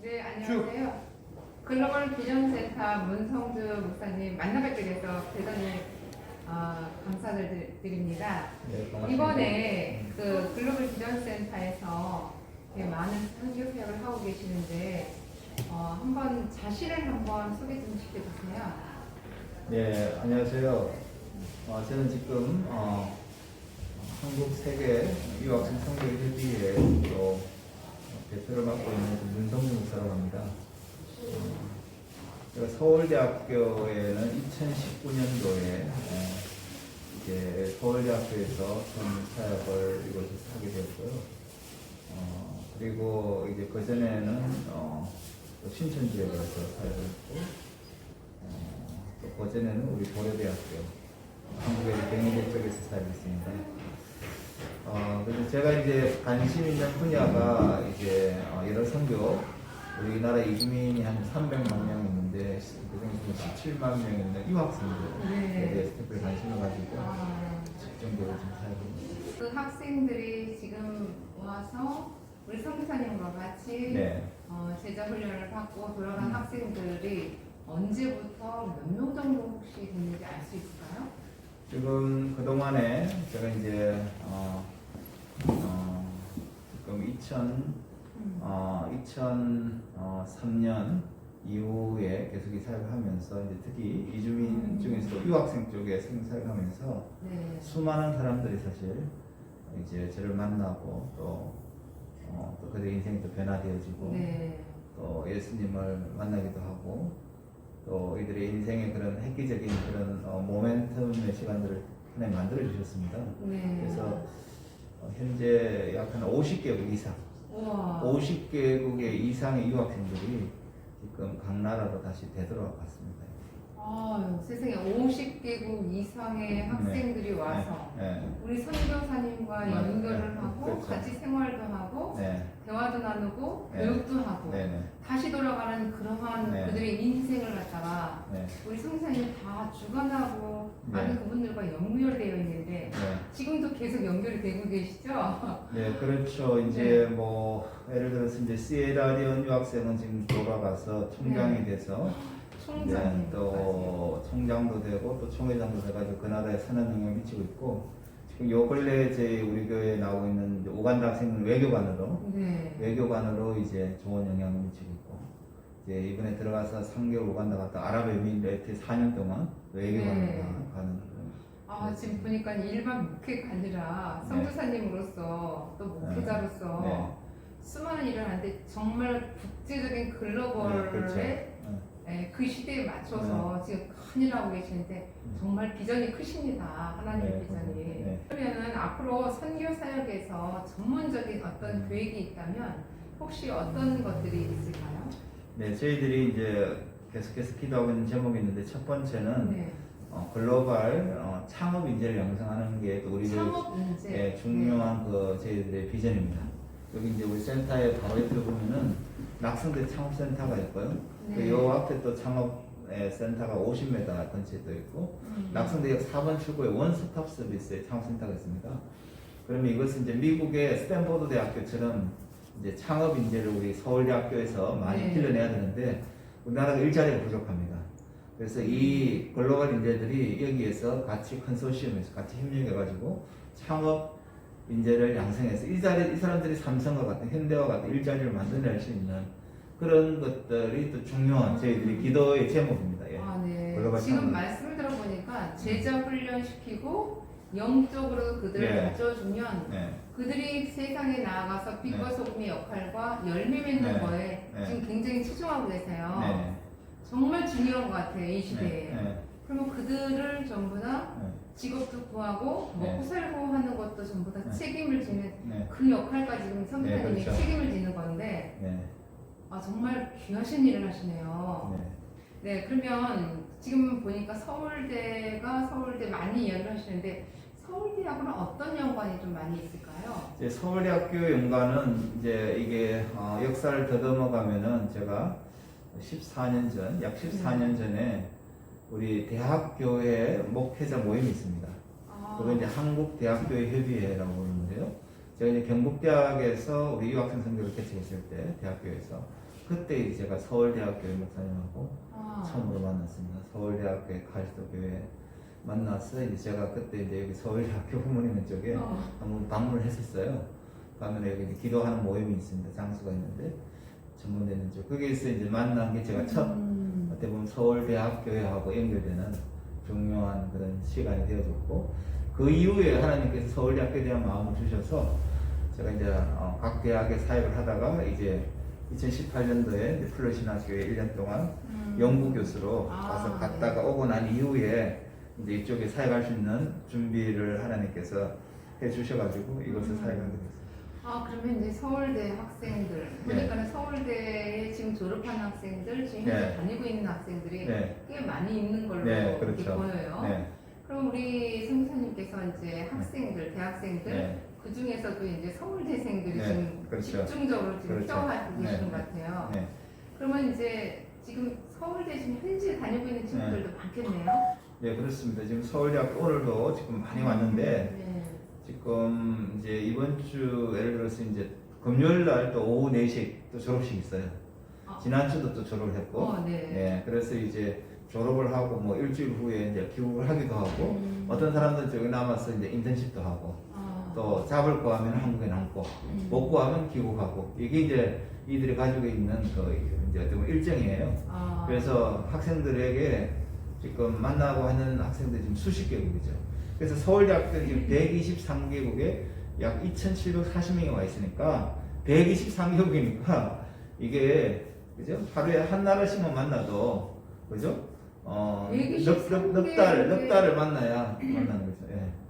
네, 안녕하세요. 글로벌 비전센터 문성주 목사님 만나 뵙게 돼서 대단히 감사를 드립니다. 네, 반갑습니다. 이번에 그 글로벌 비전센터에서 되게 많은 선교 사역을 하고 계시는데 한번 자신을 한번 소개 좀 시켜주세요. 네, 안녕하세요. 저는 지금 한국 세계 유학생 선교협의회 또 대표를 맡고 있는 문성주 목사라고 합니다. 제가 서울대학교에는 2019년도에 이제 서울대학교에서 처음 사역을 이곳에서 하게 되었고요. 그리고 이제 그 전에는 또 신천지에 가서 사역을 했고, 또 그 전에는 우리 고려대학교 한국의 경희대 쪽에서 사역했습니다. 그래서 제가 이제 관심 있는 분야가 이제 여러 선교, 우리나라 이주민이 한 300만 명 있는데 그중에서 17만 명 있는 유학생들에 대해서 특별히 관심을 가지고 집중적으로 좀 사역합니다. 그 학생들이 지금 와서 우리 선교사님과 같이 제자 훈련을 받고 돌아간 학생들이 언제부터 몇 명 정도 혹시 됐는지 알 수 있을까요? 지금 그동안에 제가 이제 지금 2003년 이후에 계속 이 사역을 하면서 이제 특히 이주민 중에서 유학생 쪽에 사역을 하면서 수많은 사람들이 사실 이제 저를 만나고 또 그들의 인생이 또 변화되어지고 또 예수님을 만나기도 하고 또 이들의 인생의 그런 획기적인 그런 모멘텀의 시간들을 하나님 만들어 주셨습니다. 그래서 현재 약 한 50개국 이상, 50개국의 이상의 유학생들이 지금 각 나라로 다시 되돌아갔습니다. 세상에 50개국 이상의 학생들이 와서 우리 선교사님과 연결을 하고 같이 생활도 하고 대화도 나누고 교육도 하고 다시 돌아가는 그러한 그들의 인생을 갖다가 우리 선교사님 다 주관하고 많은 그분들과 연결되어 있는데 지금도 계속 연결이 되고 계시죠? 네, 그렇죠. 이제 뭐 예를 들어서 이제 시에라리온 유학생은 지금 돌아가서 총장이 돼서 또 총장도 되고 또 총회장도 돼가지고 그 나라에 선한 영향을 미치고 있고, 지금 요 근래 우리 교회에 나오고 있는 우간다 학생은 외교관으로 이제 좋은 영향을 미치고 있고, 이제 이번에 들어가서 3개월 우간다 갔다 아랍에미레이트에 4년 동안 외교관으로 가는 그런. 지금 보니까 일반 목회가 아니라 선교사님으로서 또 목회자로서 수많은 일을 하는데 정말 국제적인 글로벌의 그 시대에 맞춰서 지금 큰 일을 하고 계시는데 정말 비전이 크십니다. 하나님의 비전이. 그러면은 앞으로 선교 사역에서 전문적인 어떤 계획이 있다면 혹시 어떤 것들이 있을까요? 네, 저희들이 이제 계속해서 기도하고 있는 제목이 있는데, 첫 번째는 글로벌 창업 인재를 양성하는 게 또 우리 중요한 그 저희들의 비전입니다. 여기 이제 우리 센터에 바로 옆에 보면은 낙성대 창업센터가 있고요. 요 앞에 또 창업 센터가 50m 근처에 또 있고, 낙성대역 4번 출구에 원스톱 서비스의 창업센터가 있습니다. 그러면 이것은 이제 미국의 스탠포드 대학교처럼 이제 창업 인재를 우리 서울대학교에서 많이 길러내야 되는데 우리나라가 일자리가 부족합니다. 그래서 이 글로벌 인재들이 여기에서 같이 컨소시엄에서 같이 협력해가지고 창업 인재를 양성해서 이 사람들이 삼성과 같은 현대와 같은 일자리를 만들어낼 수 있는 그런 것들이 또 중요한 저희들이 기도의 제목입니다. 지금 말씀을 들어보니까 제자 훈련시키고 영적으로 그들을 갖춰주면 그들이 세상에 나아가서 빛과 소금의 역할과 열매 맺는 거에 지금 굉장히 치중하고 계세요. 정말 중요한 것 같아요, 이 시대에. 그러면 그들을 전부 다 직업도 구하고 먹고 살고 하는 것도 전부 다 책임을 지는 그 역할까지 지금 선교사님이 책임을 지는 건데 정말 귀하신 일을 하시네요. 그러면 지금 보니까 서울대 많이 이야기를 하시는데 서울대하고는 어떤 연관이 좀 많이 있을까요? 이제 서울대학교 연관은 이제 이게 역사를 더듬어 가면은 제가 14년 전, 약 14년 전에 우리 대학교에 목회자 모임이 있습니다. 그거 이제 한국대학교의 협의회라고 부르는데요. 제가 이제 경북대학에서 우리 유학생 선교를 개최했을 때 대학교에서 그때 이제 제가 서울대학교 목사님하고 처음으로 만났습니다. 서울대학교의 카리스도교회 만나서 이제 제가 그때 이제 여기 서울대학교 부모님 쪽에 한번 방문을 했었어요. 가면 여기 이제 기도하는 모임이 있습니다. 장소가 있는데 전문되는 쪽 거기에서 이제 만난 게 제가 첫 어떻게 보면 서울대학교하고 연결되는 중요한 그런 시간이 되어졌고 그 이후에 하나님께서 서울대학교에 대한 마음을 주셔서 제가 이제 각 대학에 사역을 하다가 이제 2018년도에 플러시나교회 1년 동안 연구교수로 가서 갔다가 오고 난 이후에 이제 이쪽에 사역할 수 있는 준비를 하나님께서 해주셔가지고 이것을 사역하게 됐어요. 그러면 이제 서울대 학생들 보니까 서울대에 지금 졸업한 학생들 지금 현재 다니고 있는 학생들이 꽤 많이 있는 걸로 이렇게 보여요. 그럼 우리 성사님께서 이제 학생들, 대학생들 그 중에서도 이제 서울대생들이 지금 집중적으로 지금 케어하고 계시는 것 같아요. 그러면 이제 지금 서울대 지금 현재 다니고 있는 친구들도 많겠네요. 네, 그렇습니다. 지금 서울대학교 오늘도 지금 많이 왔는데 지금 이제 이번 주 예를 들어서 이제 금요일 날 또 오후 4시 또 졸업식 있어요. 지난주도 또 졸업을 했고, 그래서 이제 졸업을 하고 뭐 일주일 후에 이제 귀국을 하기도 하고, 어떤 사람들은 저기 남아서 이제 인턴십도 하고, 또 잡을 구하면 한국에 남고, 못 구하면 귀국하고, 이게 이제 이들이 가지고 있는 그 이제 어떤 일정이에요. 그래서 학생들에게 지금 만나고 하는 학생들이 지금 수십 개국이죠. 그래서 서울대학교는 지금 123개국에 약 2,740명이 와 있으니까 123개국이니까 이게 그죠? 하루에 한 나라씩만 만나도 그죠? 넉 달을 만나야 만나는 거죠.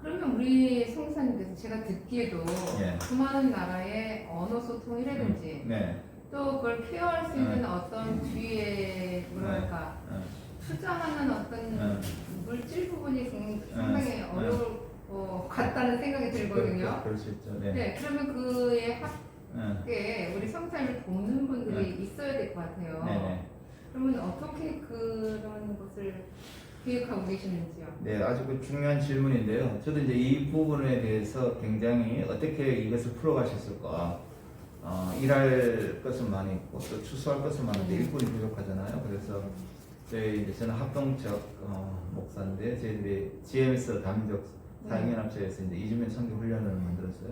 그러면 우리 성사님께서 제가 듣기에도 그 많은 나라의 언어 소통이라든지 또 그걸 케어할 수 있는 어떤 뒤에 뭐랄까 투자하는 어떤 물질 부분이 상당히 어려울 것 같다는 생각이 들거든요. 그럴 수 있죠. 그러면 그의 학계에 우리 성사님을 돕는 분들이 있어야 될 것 같아요. 그러면 어떻게 그런 것을 계획하고 계시는지요? 네, 아주 그 중요한 질문인데요. 저도 이제 이 부분에 대해서 굉장히 어떻게 이것을 풀어가셨을까. 일할 것은 많이 있고 또 추수할 것은 많은데 일꾼이 부족하잖아요. 그래서 저는 합동적 목사인데 저희들이 GMS 다민족 사역연합체에서 이제 이주민 선교 훈련을 만들었어요.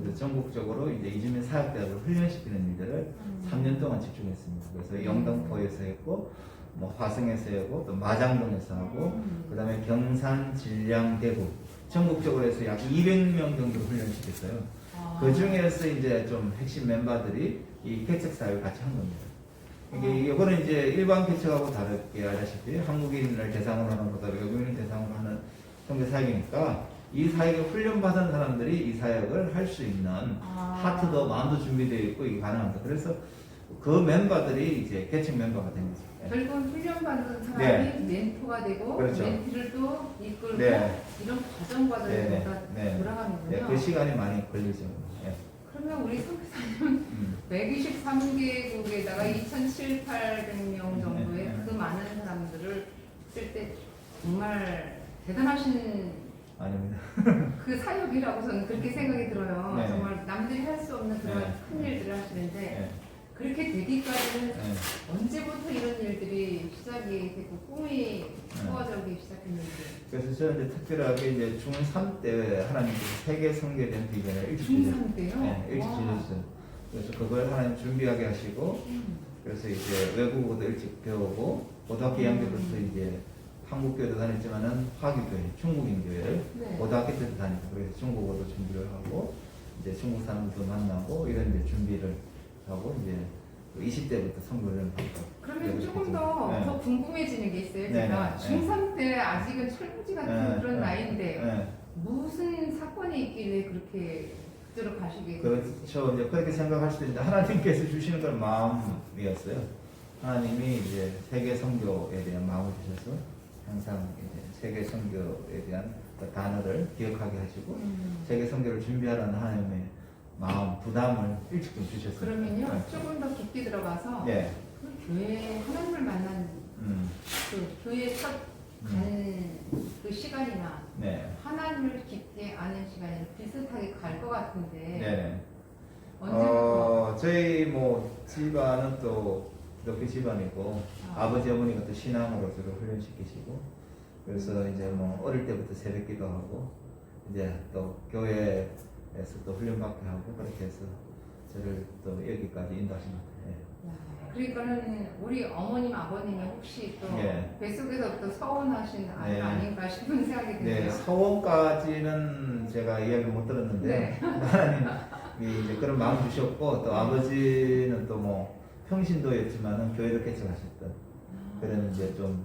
그래서 전국적으로 이제 이주민 사역대학을 훈련시키는 일들을 3년 동안 집중했습니다. 그래서 영등포에서 했고, 뭐 화성에서 하고, 또 마장동에서 하고, 그다음에 경산, 진량, 대구 전국적으로 해서 약 200명 정도 훈련시켰어요. 그 중에서 이제 좀 핵심 멤버들이 이 개척 사역을 같이 한 겁니다. 이거는 이제 일반 개척하고 다르게 알다시피 한국인을 대상으로 하는 것보다 외국인을 대상으로 하는 선교 사역이니까 이 사역에 훈련받은 사람들이 이 사역을 할 수 있는 하트도 마음도 준비되어 있고 이게 가능합니다. 그래서 그 멤버들이 이제 개척 멤버가 된 거죠. 결국은 훈련받은 사람이 멘토가 되고 멘티를 또 이끌고 이런 과정 과정이 돌아가는군요. 그 시간이 많이 걸리죠. 그러면 우리 선교사님은 123개국에다가 2,700명 정도의 그 많은 사람들을 쓸 때 정말 대단하신 아닙니다. 그 사역이라고 저는 그렇게 생각이 들어요. 정말 남들이 할 수 없는 그런 큰 일들을 하시는데 그렇게 되기까지는 언제부터 이런 일들이 시작이 되고 꿈이 꾸어져기 시작했는지. 그래서 저는 이제 특별하게 이제 중3 때 하나님께서 세계 선교에 대한 비전을 일찍 중3 때요? 일찍 주셨어요. 그래서 그걸 하나님 준비하게 하시고 그래서 이제 외국어도 일찍 배우고 고등학교 2학년부터 이제 한국교회도 다녔지만은 화교교회, 중국인교회를 고등학교 때도 다니고 그래서 중국어도 준비를 하고 이제 중국 사람들도 만나고 이런 이제 준비를 하고 이제 20대부터 선교를 받고. 그러면 조금 더 궁금해지는 게 있어요. 제가 중3 때 아직은 철부지 같은 그런 나이인데 무슨 사건이 있길래 그렇게 그대로 가시게 그렇죠. 이제 그렇게 생각할 수도 있는데 하나님께서 주시는 건 마음이었어요. 하나님이 이제 세계 선교에 대한 마음을 주셔서 항상 이제 세계 선교에 대한 그 단어를 기억하게 하시고 세계 선교를 준비하라는 하나님의 마음, 부담을 일찍 좀 주셨어요. 그러면요, 조금 더 깊이 들어가서 그 교회 하나님을 만난 그 교회 첫 간 그 시간이나 하나님을 깊게 아는 시간이 비슷하게 갈 것 같은데 언제부터? 저희 뭐 집안은 또 기독교 집안이고 아버지 어머니가 또 신앙으로 주로 훈련시키시고 그래서 이제 뭐 어릴 때부터 새벽기도 하고 이제 또 교회에서 또 훈련받게 하고 그렇게 해서 저를 또 여기까지 인도하신 것 같아요. 그러니까는 우리 어머님 아버님이 혹시 또 예. 뱃속에서부터 서원하신 아들 네. 아닌가 싶은 생각이 드네요. 네, 서원까지는 제가 이야기 못 들었는데 하나님이 이제 그런 마음 주셨고 또 아버지는 또 뭐 평신도였지만은 교회를 개척하셨던 그런 이제 좀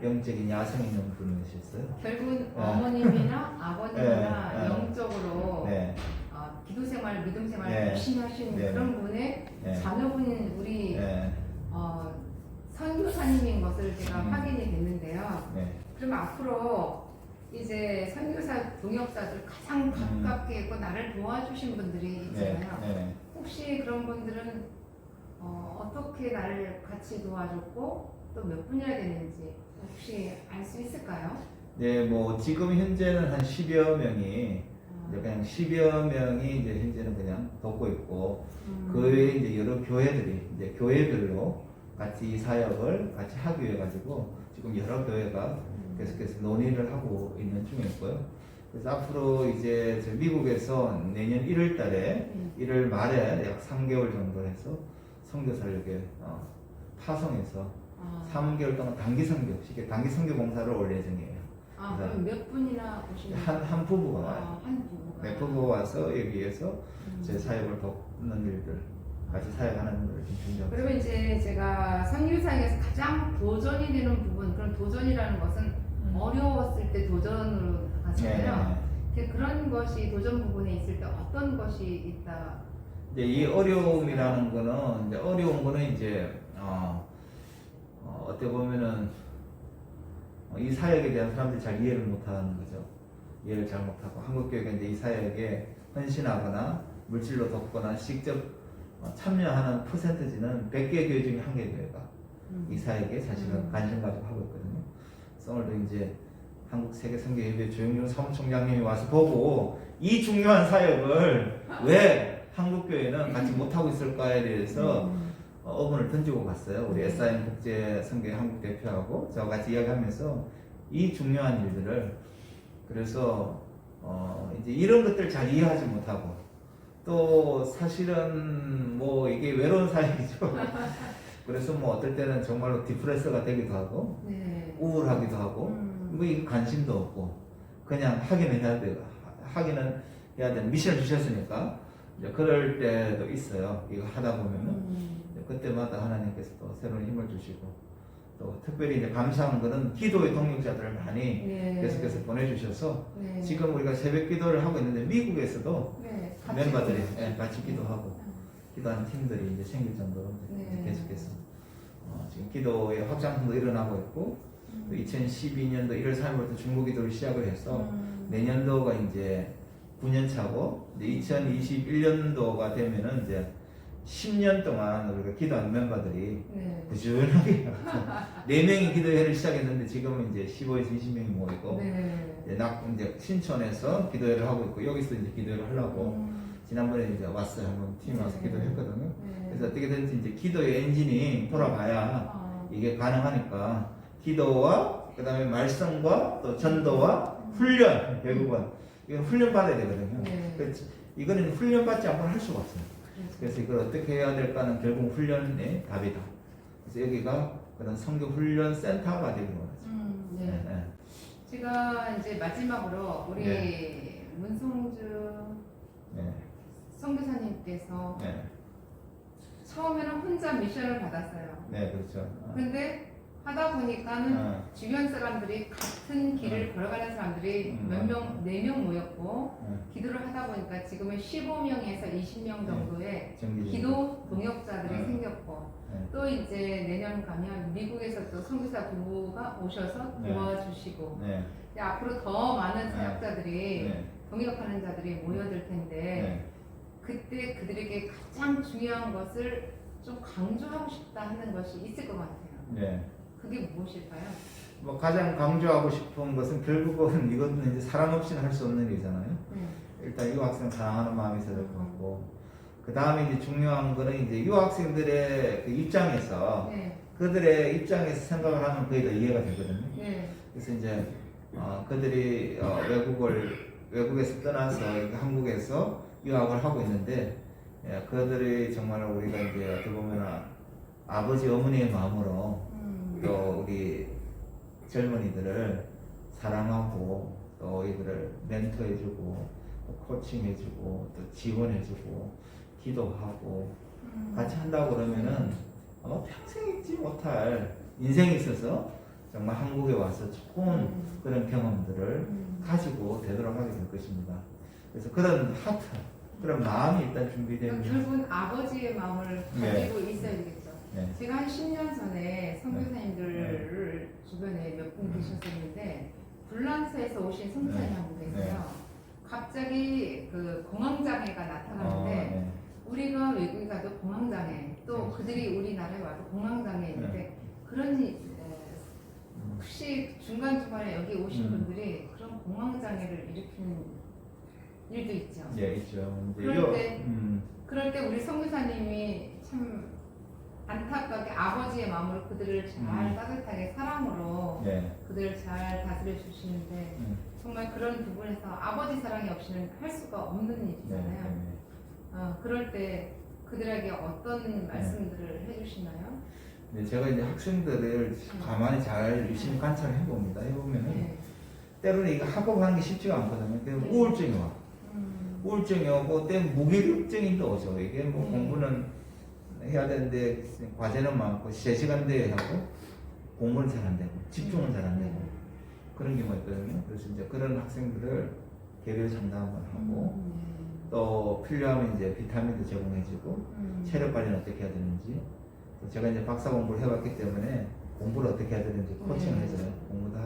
영적인 야성 있는 분이셨어요. 결국은 어머님이나 아버님이나 네. 영적으로 네, 기도 생활, 믿음 생활 네. 열심히 하시는 네. 그런 분의 네. 자녀분인 우리 네, 선교사님인 것을 제가 확인이 됐는데요. 네, 그럼 앞으로 이제 선교사 동역자들 가장 가깝게 있고 나를 도와주신 분들이 있잖아요. 네. 혹시 그런 분들은 어떻게 나를 같이 도와줬고 또 몇 분이나 되는지 혹시 알 수 있을까요? 네, 뭐 지금 현재는 한 10여 명이 이제 그냥 10여 명이 이제 현재는 그냥 돕고 있고 그 외에 이제 여러 교회들이 이제 교회별로 같이 이 사역을 같이 하기 위해 가지고 지금 여러 교회가 계속해서 논의를 하고 있는 중에 있고요. 그래서 앞으로 이제 저 미국에서 내년 1월 달에 1월 말에 약 3개월 정도 해서 선교사를 이렇게 파송해서 3개월 동안 단기 선교, 쉽게 단기 선교 봉사를 올 예정이에요. 그럼 몇 분이나 오시는 한 부부가 와요. 한 부부가. 네, 부부가 와서 여기에서 제 사역을 돕는 일들, 같이 사역하는 일을 좀 준비하고. 그러면 이제 제가 선교사에서 가장 도전이 되는 부분, 그런 도전이라는 것은 어려웠을 때 도전으로 가잖아요. 그런 것이 도전 부분에 있을 때 어떤 것이 있다? 이제 이 어려움이라는 거는 이제 어려운 거는 이제 어떻게 보면은 이 사역에 대한 사람들이 잘 이해를 못하는 거죠. 이해를 잘 못하고 한국 교회가 이제 이 사역에 헌신하거나 물질로 돕거나 직접 참여하는 퍼센트지는 100개 교회 중에 1개 교회가 이 사역에 사실은 관심 가지고 하고 있거든요. 그래서 오늘도 이제 한국 세계 선교예배 조영준 사무총장님이 와서 보고 이 중요한 사역을 왜 한국 교회는 같이 못 하고 있을까에 대해서 어분을 던지고 갔어요. 우리 SIM 국제 선교회 한국 대표하고 저와 같이 이야기하면서 이 중요한 일들을 그래서 이제 이런 것들 잘 이해하지 못하고 또 사실은 뭐 이게 외로운 사역이죠. 그래서 뭐 어떨 때는 정말로 디프레서가 되기도 하고 우울하기도 하고 뭐 이게 관심도 없고 그냥 하기는 해야 돼요. 하기는 해야 되는 미션을 주셨으니까 이제 그럴 때도 있어요. 이거 하다 보면은 그때마다 하나님께서 또 새로운 힘을 주시고 또 특별히 이제 감사한 거는 기도의 동역자들을 많이 계속해서 보내주셔서 지금 우리가 새벽 기도를 하고 있는데 미국에서도 멤버들이 같이 기도하고 기도하는 팀들이 이제 생길 정도로 이제 계속해서 지금 기도의 확장도 일어나고 있고 2012년도 1월 3일부터 중국 기도를 시작을 해서 내년도가 이제 9년 차고 이제 2021년도가 되면은 이제 10년 동안 우리가 기도하는 멤버들이 꾸준하게 4명이 기도회를 시작했는데 지금은 이제 15에서 20명이 모이고 이제 신촌에서 기도회를 하고 있고 여기서 이제 기도회를 하려고 지난번에 이제 왔어요. 한번 팀이 와서 기도했거든요. 그래서 어떻게든지 이제 기도의 엔진이 돌아가야 이게 가능하니까 기도와 그다음에 말씀과 또 전도와 훈련 결국은 이건 훈련 받아야 되거든요. 그래서 이거는 훈련 받지 않고는 할 수가 없어요. 그래서 이걸 어떻게 해야 될까는 결국 훈련의 답이다. 그래서 여기가 그런 선교 훈련 센터가 되기로 하죠. 제가 이제 마지막으로 우리 문성주 선교사님께서 처음에는 혼자 미션을 받았어요. 네, 그렇죠. 근데 하다 보니까는 주변 사람들이 같은 길을 걸어가는 사람들이 몇 명, 4명 모였고 기도를 하다 보니까 지금은 15명에서 20명 정도의 기도 동역자들이 생겼고 또 이제 내년 가면 미국에서 또 선교사 부부가 오셔서 도와주시고 앞으로 더 많은 사역자들이 동역하는 자들이 모여들 텐데 그때 그들에게 가장 중요한 것을 좀 강조하고 싶다 하는 것이 있을 것 같아요. 그게 무엇일까요? 뭐 가장 강조하고 싶은 것은 결국은 이것은 이제 사랑 없이는 할 수 없는 일이잖아요. 일단 이 학생 사랑하는 마음이 있어야 될 것 같고 그 다음에 이제 중요한 거는 이제 유학생들의 그 입장에서 네. 그들의 입장에서 생각을 하면 거의 다 이해가 되거든요. 네. 그래서 이제 그들이 외국에서 떠나서 이렇게 한국에서 유학을 하고 있는데 그들이 정말 우리가 이제 어떻게 보면 아버지 어머니의 마음으로 또 우리 젊은이들을 사랑하고 또 이들을 멘토해주고 또 코칭해주고 또 지원해주고 기도하고 같이 한다고 그러면은 아마 평생 잊지 못할 인생에 있어서 정말 한국에 와서 좋은 그런 경험들을 가지고 되도록 하게 될 것입니다. 그래서 그런 하트, 그런 마음이 일단 준비되면 결국은 아버지의 마음을 가지고 있어야 되겠죠. 네. 제가 한 10년 전에 선교사님들을 주변에 몇 분 계셨었는데 불란서에서 오신 선교사님 한 분 계세요. 갑자기 그 공황장애가 나타나는데 우리가 외국에 가도 공황장애 또 그들이 우리나라에 와도 공황장애 있는데 그런 혹시 중간중간에 여기 오신 분들이 그런 공황장애를 일으키는 일도 있죠. 예, 있죠. 그럴 때 우리 선교사님이 참 안타깝게 아버지의 마음으로 그들을 잘 따뜻하게 사랑으로 그들을 잘 다스려 주시는데 정말 그런 부분에서 아버지 사랑이 없이는 할 수가 없는 일이잖아요. 그럴 때 그들에게 어떤 말씀들을 해주시나요? 네, 제가 이제 학생들을 가만히 잘 유심히 관찰을 해봅니다. 해보면은 때로는 이거 학업하는 게 쉽지가 않거든요. 때문에 우울증이 와. 우울증이 오고 때문에 무기력증이 또 오죠. 이게 뭐 공부는 해야 되는데 과제는 많고 제 시간대에 하고 공부는 잘 안 되고 집중은 잘 안 되고 그런 경우가 있거든요. 그래서 이제 그런 학생들을 개별 상담을 하고 또 필요하면 이제 비타민도 제공해주고 체력 관리는 어떻게 해야 되는지 제가 이제 박사 공부를 해봤기 때문에 공부를 어떻게 해야 되는지 코칭을 해줘요. 공부도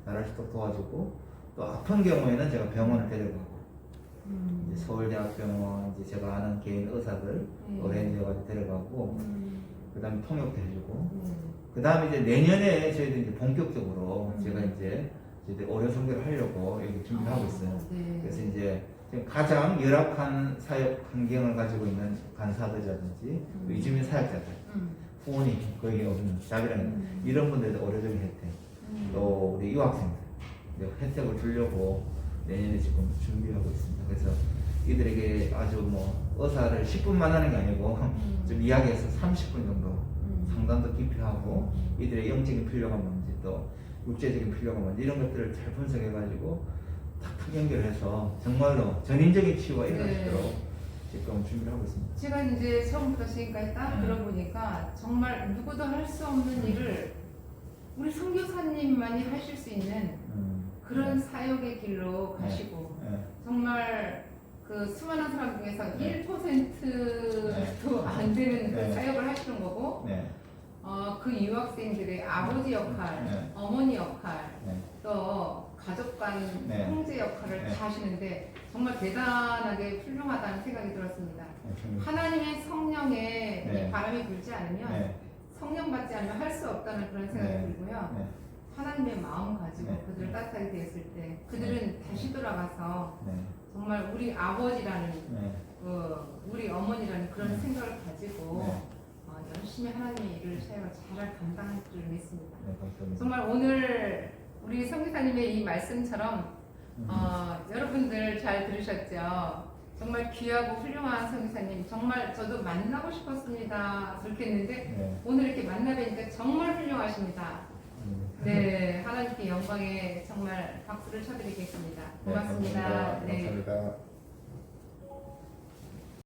잘할 수 있도록 도와주고 또 아픈 경우에는 제가 병원을 데려가고 이제 서울대학병원 이제 제가 아는 개인 의사들 어레인지해가지고 데려가고 그 다음에 통역도 해주고 그 다음에 이제 내년에 저희도 이제 본격적으로 제가 이제 의료 선교를 하려고 여기 준비를 하고 있어요. 그래서 이제 지금 가장 열악한 사역 환경을 가지고 있는 간사들이라든지 이주민 사역자들 후원이 거의 없는 자비라는 이런 분들도 의료적인 혜택 또 우리 유학생들 혜택을 주려고 내년에 지금 준비하고 있습니다. 그래서 이들에게 아주 뭐 의사를 10분만 하는 게 아니고 좀 이야기해서 30분 정도 상담도 깊이 하고 이들의 영적인 필요가 뭔지 또 육체적인 필요가 뭔지 이런 것들을 잘 분석해가지고 탁탁 연결해서 정말로 전인적인 치유가 일어날 수 있도록 지금 준비를 하고 있습니다. 제가 이제 처음부터 지금까지 딱 들어보니까 정말 누구도 할 수 없는 일을 우리 선교사님만이 하실 수 있는 그런 사역의 길로 가시고 정말 그 수많은 사람 중에서 1%도 안 되는 그 사역을 하시는 거고 그 유학생들의 아버지 역할, 어머니 역할, 또 가족 간 형제 역할을 다 하시는데 정말 대단하게 훌륭하다는 생각이 들었습니다. 하나님의 성령에 이 바람이 불지 않으면 성령 받지 않으면 할 수 없다는 그런 생각이 들고요. 하나님의 마음 가지고 그들을 따뜻하게 대했을 때 그들은 다시 돌아가서 정말 우리 아버지라는 우리 어머니라는 그런 생각을 가지고 열심히 하나님의 일을 사역을 잘 감당할 줄 믿습니다. 정말 오늘 우리 선교사님의 이 말씀처럼 여러분들 잘 들으셨죠? 정말 귀하고 훌륭한 선교사님 정말 저도 만나고 싶었습니다. 그렇게 했는데 오늘 이렇게 만나뵈니까 정말 훌륭하십니다. 네, 하나님께 영광에 정말 박수를 쳐드리겠습니다. 고맙습니다. 감사합니다. 감사합니다.